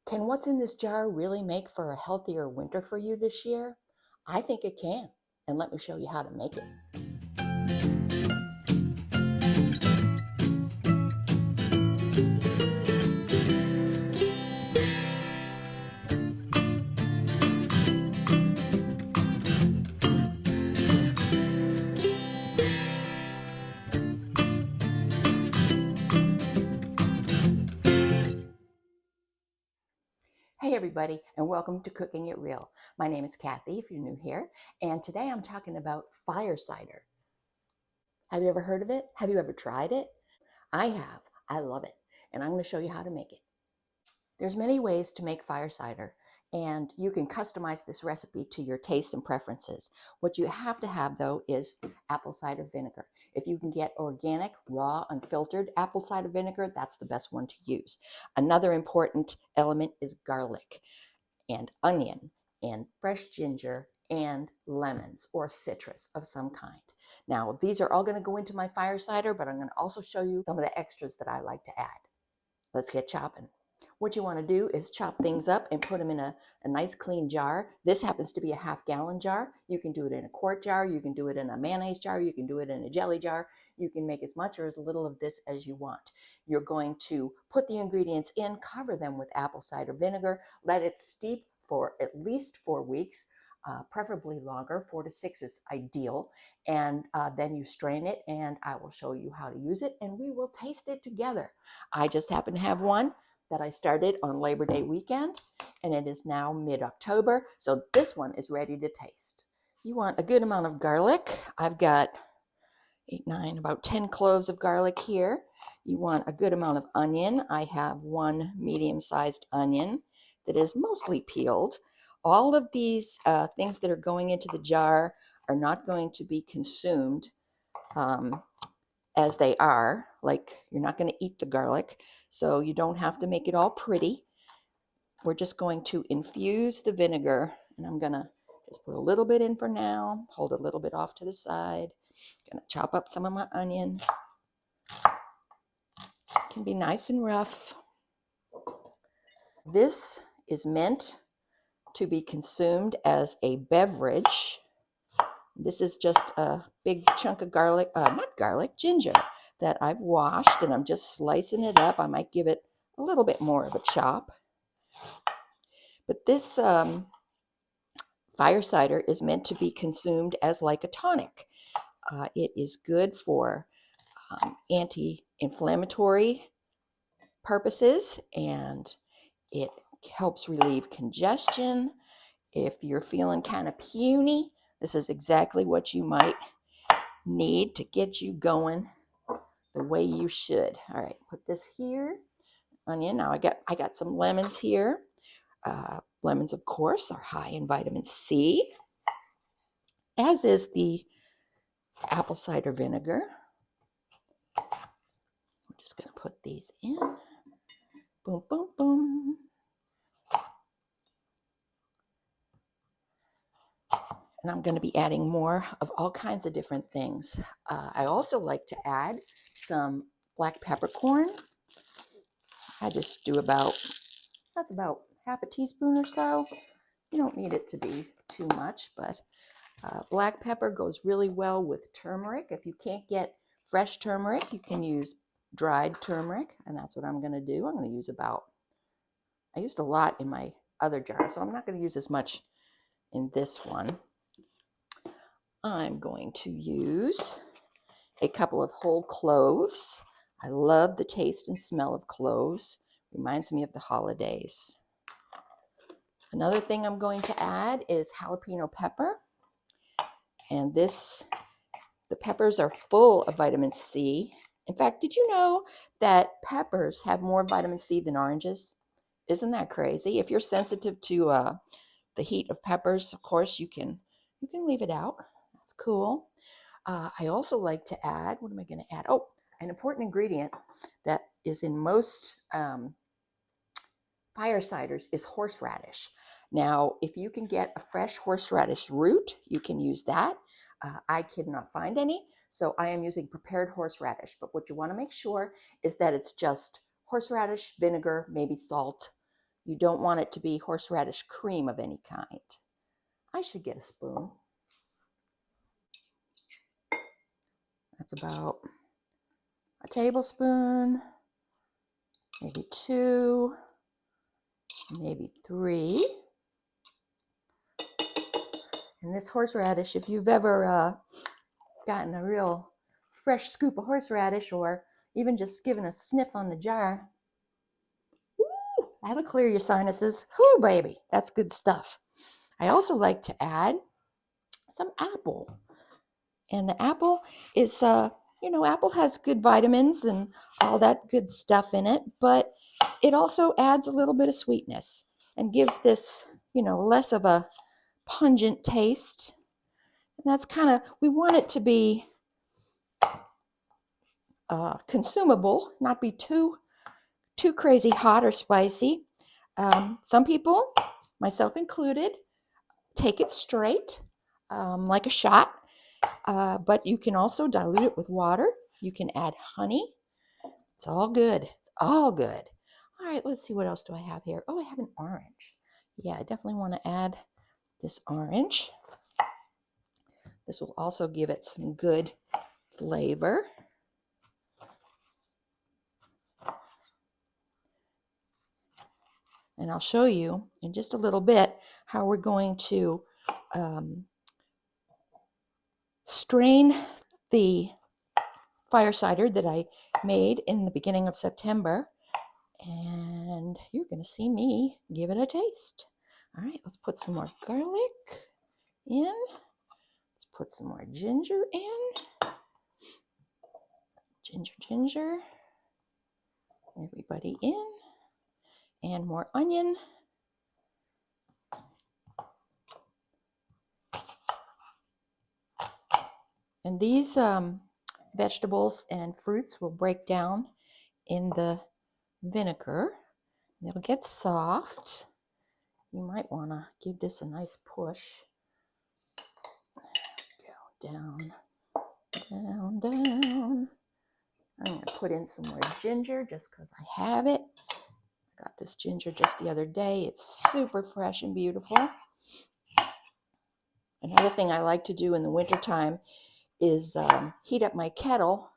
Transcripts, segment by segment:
Can what's in this jar really make for a healthier winter for you this year? I think it can, and let me show you how to make it. Hey everybody, and welcome to Cooking It Real. My name is Kathy, if you're new here, and today I'm talking about fire cider. Have you ever heard of it? Have you ever tried it? I have. I love it, and I'm going to show you how to make it. There's many ways to make fire cider, and you can customize this recipe to your taste and preferences. What you have to have, though, is apple cider vinegar. If you can get organic, raw, unfiltered apple cider vinegar, that's the best one to use. Another important element is garlic and onion and fresh ginger and lemons or citrus of some kind. Now, these are all going to go into my fire cider, but I'm going to also show you some of the extras that I like to add. Let's get chopping. What you want to do is chop things up and put them in a nice clean jar. This happens to be a half-gallon jar. You can do it in a quart jar. You can do it in a mayonnaise jar. You can do it in a jelly jar. You can make as much or as little of this as you want. You're going to put the ingredients in, cover them with apple cider vinegar, let it steep for at least 4 weeks, preferably longer. 4 to 6 is ideal. And then you strain it, and I will show you how to use it, and we will taste it together. I just happen to have one that I started on Labor Day weekend, and it is now mid-October, so this one is ready to taste. You want a good amount of garlic. I've got 8, 9, about 10 cloves of garlic here. You want a good amount of onion. I have one medium-sized onion that is mostly peeled. All of these things that are going into the jar are not going to be consumed as they are. Like, you're not going to eat the garlic, so you don't have to make it all pretty. We're just going to infuse the vinegar, and I'm going to just put a little bit in for now, hold a little bit off to the side. Going to chop up some of my onion. It can be nice and rough. This is meant to be consumed as a beverage. This is just a big chunk of garlic, not garlic, ginger that I've washed, and I'm just slicing it up. I might give it a little bit more of a chop. But this fire cider is meant to be consumed as like a tonic. It is good for anti-inflammatory purposes, and it helps relieve congestion. If you're feeling kind of puny, this is exactly what you might need to get you going the way you should. All right, put this here. Onion. Now I got some lemons here. Lemons, of course, are high in vitamin C, as is the apple cider vinegar. I'm just going to put these in. Boom, boom, boom. And I'm going to be adding more of all kinds of different things. I also like to add some black peppercorn. I just do that's about half a teaspoon or so. You don't need it to be too much, but black pepper goes really well with turmeric. If you can't get fresh turmeric, you can use dried turmeric, and that's what I'm going to do. I'm going to use I used a lot in my other jar, so I'm not going to use as much in this one. I'm going to use a couple of whole cloves. I love the taste and smell of cloves. Reminds me of the holidays. Another thing I'm going to add is jalapeno pepper. And the peppers are full of vitamin C. In fact, did you know that peppers have more vitamin C than oranges? Isn't that crazy? If you're sensitive to the heat of peppers, of course, you can leave it out. That's cool. I also like to add, what am I going to add? Oh, an important ingredient that is in most fire ciders is horseradish. Now, if you can get a fresh horseradish root, you can use that. I could not find any, so I am using prepared horseradish. But what you want to make sure is that it's just horseradish, vinegar, maybe salt, You don't want it to be horseradish cream of any kind. I should get a spoon. That's about a tablespoon, maybe 2, maybe 3. And this horseradish, if you've ever gotten a real fresh scoop of horseradish or even just given a sniff on the jar, woo, that'll clear your sinuses. Whoo, baby, that's good stuff. I also like to add some apple. And the apple is, apple has good vitamins and all that good stuff in it, but it also adds a little bit of sweetness and gives this, less of a pungent taste. And that's we want it to be consumable, not be too crazy hot or spicy. Some people, myself included, take it straight, like a shot, but you can also dilute it with water. You can add honey. It's all good. It's all good. All right, let's see, what else do I have here? Oh, I have an orange. Yeah, I definitely want to add this orange. This will also give it some good flavor. And I'll show you in just a little bit how we're going to strain the fire cider that I made in the beginning of September. And you're going to see me give it a taste. All right, let's put some more garlic in. Let's put some more ginger in. Ginger. Everybody in. And more onion. And these vegetables and fruits will break down in the vinegar. They'll get soft. You might want to give this a nice push. Go down. I'm going to put in some more ginger just because I have it. I got this ginger just the other day. It's super fresh and beautiful. Another thing I like to do in the wintertime is heat up my kettle,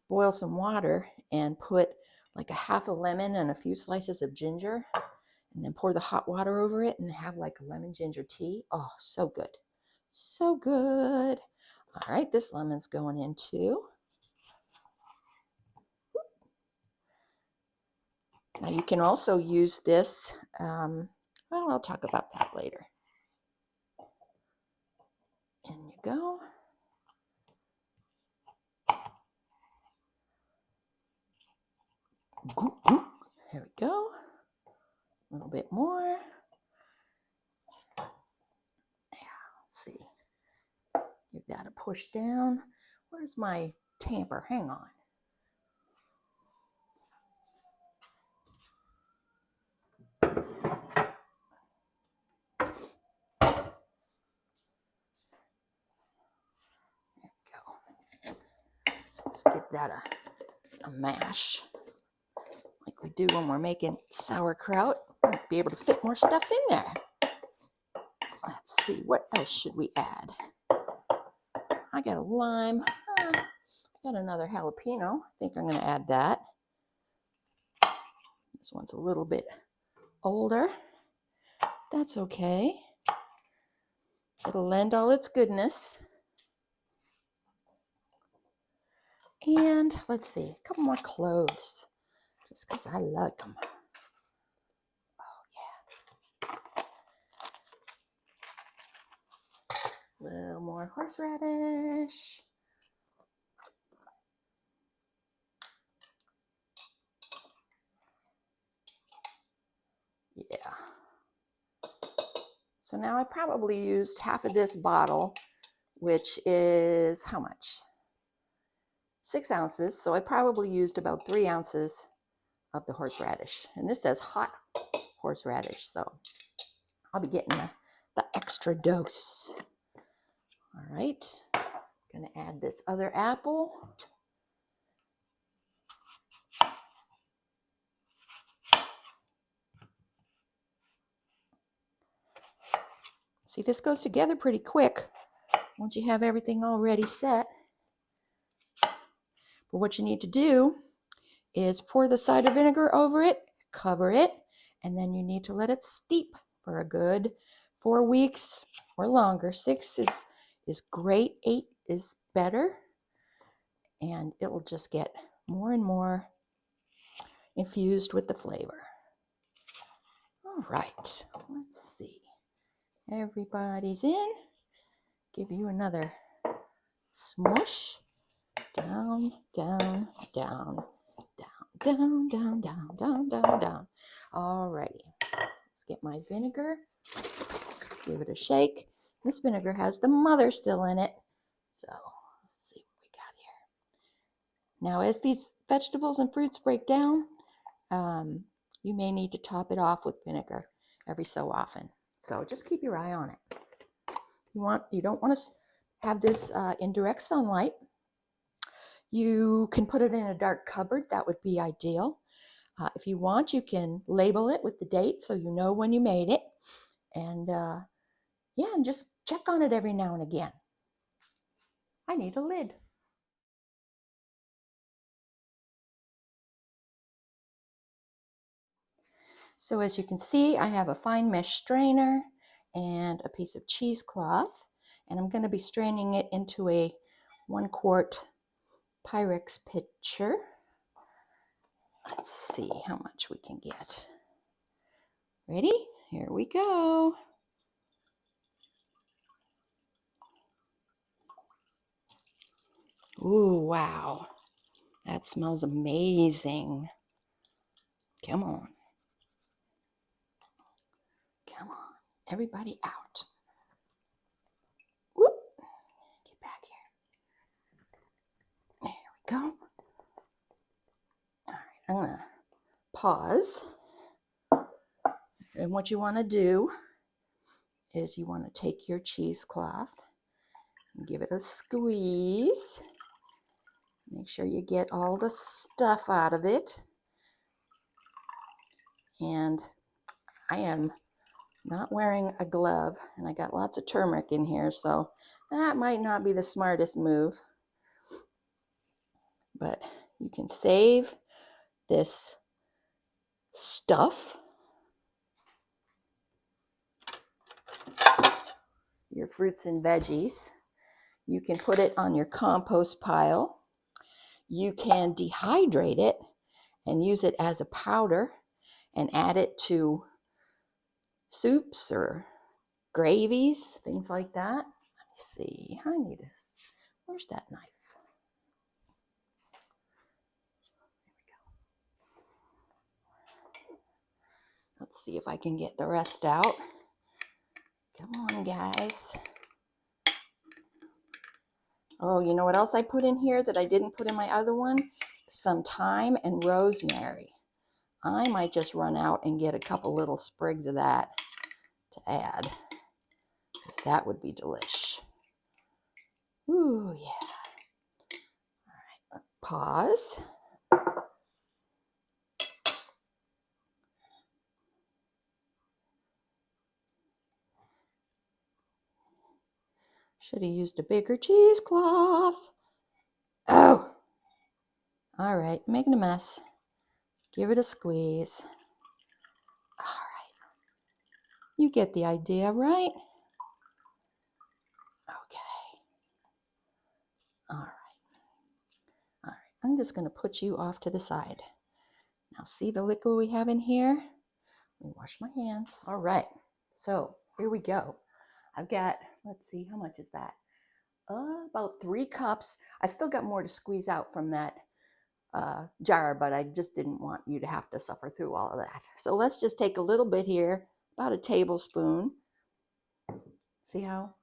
boil some water, and put like a half a lemon and a few slices of ginger, and then pour the hot water over it and have like a lemon ginger tea. Oh, so good. So good. All right, this lemon's going in too. Now you can also use this, well, I'll talk about that later. In you go. Here we go. A little bit more. Yeah, let's see. Give that a push down. Where's my tamper? Hang on. Let's get that a mash like we do when we're making sauerkraut. Might be able to fit more stuff in there. Let's see, what else should we add? I got a lime. I got another jalapeno. I think I'm going to add that. This one's a little bit older. That's okay. It'll lend all its goodness. And let's see, a couple more cloves, just because I like them. Oh, yeah. A little more horseradish. Yeah. So now I probably used half of this bottle, which is how much? 6 ounces. So I probably used about 3 ounces of the horseradish. And this says hot horseradish, so I'll be getting the extra dose. All right, gonna add this other apple. See, this goes together pretty quick once you have everything already set. But what you need to do is pour the cider vinegar over it, cover it, and then you need to let it steep for a good 4 weeks or longer. 6 is great, 8 is better, and it'll just get more and more infused with the flavor. All right, let's see. Everybody's in. Give you another smush. Down, down, down, down, down, down, down, down, down. Alrighty, let's get my vinegar. Give it a shake. This vinegar has the mother still in it. So let's see what we got here. Now, as these vegetables and fruits break down, you may need to top it off with vinegar every so often. So just keep your eye on it. You don't want to have this in direct sunlight. You can put it in a dark cupboard. That would be ideal. If you want, you can label it with the date so you know when you made it. And yeah, and just check on it every now and again. I need a lid. So as you can see, I have a fine mesh strainer and a piece of cheesecloth, and I'm going to be straining it into a 1-quart Pyrex pitcher. Let's see how much we can get. Ready? Here we go. Ooh, wow. That smells amazing. Come on. Come on. Everybody out. Whoop. Get back here. There we go. All right, I'm going to pause. And what you want to do is you want to take your cheesecloth and give it a squeeze. Make sure you get all the stuff out of it. And I am not wearing a glove, and I got lots of turmeric in here, so that might not be the smartest move. But you can save this stuff, your fruits and veggies. You can put it on your compost pile. You can dehydrate it and use it as a powder and add it to soups or gravies, things like that. Let me see. I need this. Where's that knife? There we go. Let's see if I can get the rest out. Come on, guys. Oh, you know what else I put in here that I didn't put in my other one? Some thyme and rosemary. I might just run out and get a couple little sprigs of that to add, because that would be delish. Ooh, yeah. All right, pause. Should have used a bigger cheesecloth. Oh! All right, making a mess. Give it a squeeze. All right. You get the idea, right? Okay. All right. All right. I'm just going to put you off to the side. Now, see the liquid we have in here? Let me wash my hands. All right. So here we go. I've got, let's see, how much is that? About 3 cups. I still got more to squeeze out from that jar, but I just didn't want you to have to suffer through all of that. So let's just take a little bit here, about a tablespoon. See how?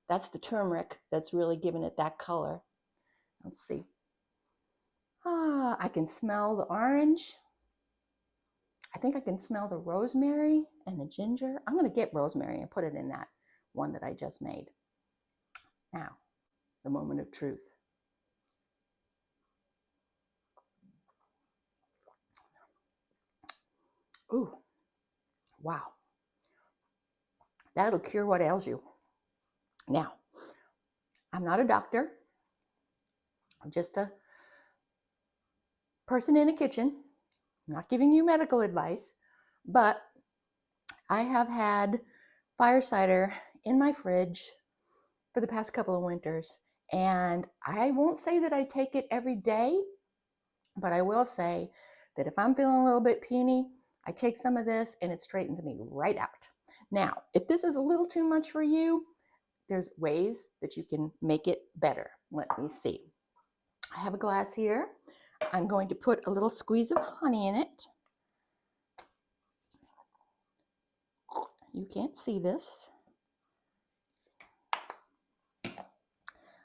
That's the turmeric that's really giving it that color. Let's see. I can smell the orange. I think I can smell the rosemary and the ginger. I'm going to get rosemary and put it in that one that I just made. Now, the moment of truth. Ooh, wow. That'll cure what ails you. Now, I'm not a doctor. I'm just a person in a kitchen. I'm not giving you medical advice, but I have had fire cider in my fridge for the past couple of winters, and I won't say that I take it every day, but I will say that if I'm feeling a little bit puny, I take some of this and it straightens me right out. Now, if this is a little too much for you, there's ways that you can make it better. Let me see. I have a glass here. I'm going to put a little squeeze of honey in it. You can't see this.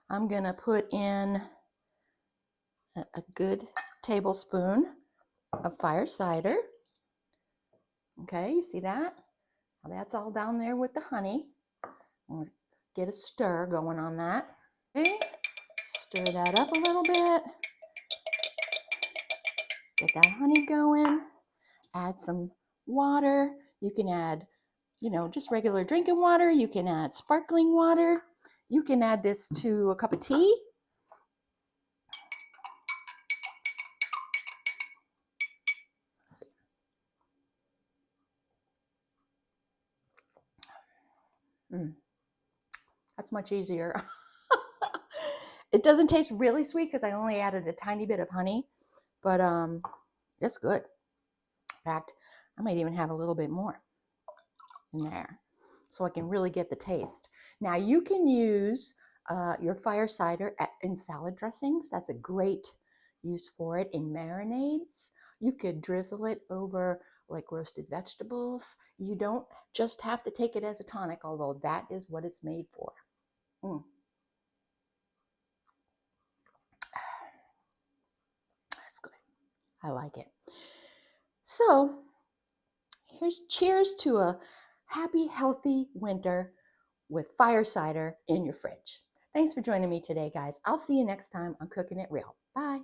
I'm going to put in a good tablespoon of fire cider. Okay, you see that? Now that's all down there with the honey. I'm going to get a stir going on that. Okay, stir that up a little bit. Get that honey going. Add some water. You can add, just regular drinking water. You can add sparkling water. You can add this to a cup of tea. Let's see. That's much easier. It doesn't taste really sweet because I only added a tiny bit of honey, but it's good. In fact, I might even have a little bit more in there so I can really get the taste. Now you can use your fire cider in salad dressings. That's a great use for it. In marinades, you could drizzle it over like roasted vegetables. You don't just have to take it as a tonic, although that is what it's made for. That's good. I like it. So here's cheers to a happy, healthy winter with fire cider in your fridge. Thanks for joining me today, guys. I'll see you next time on Cooking It Real. Bye.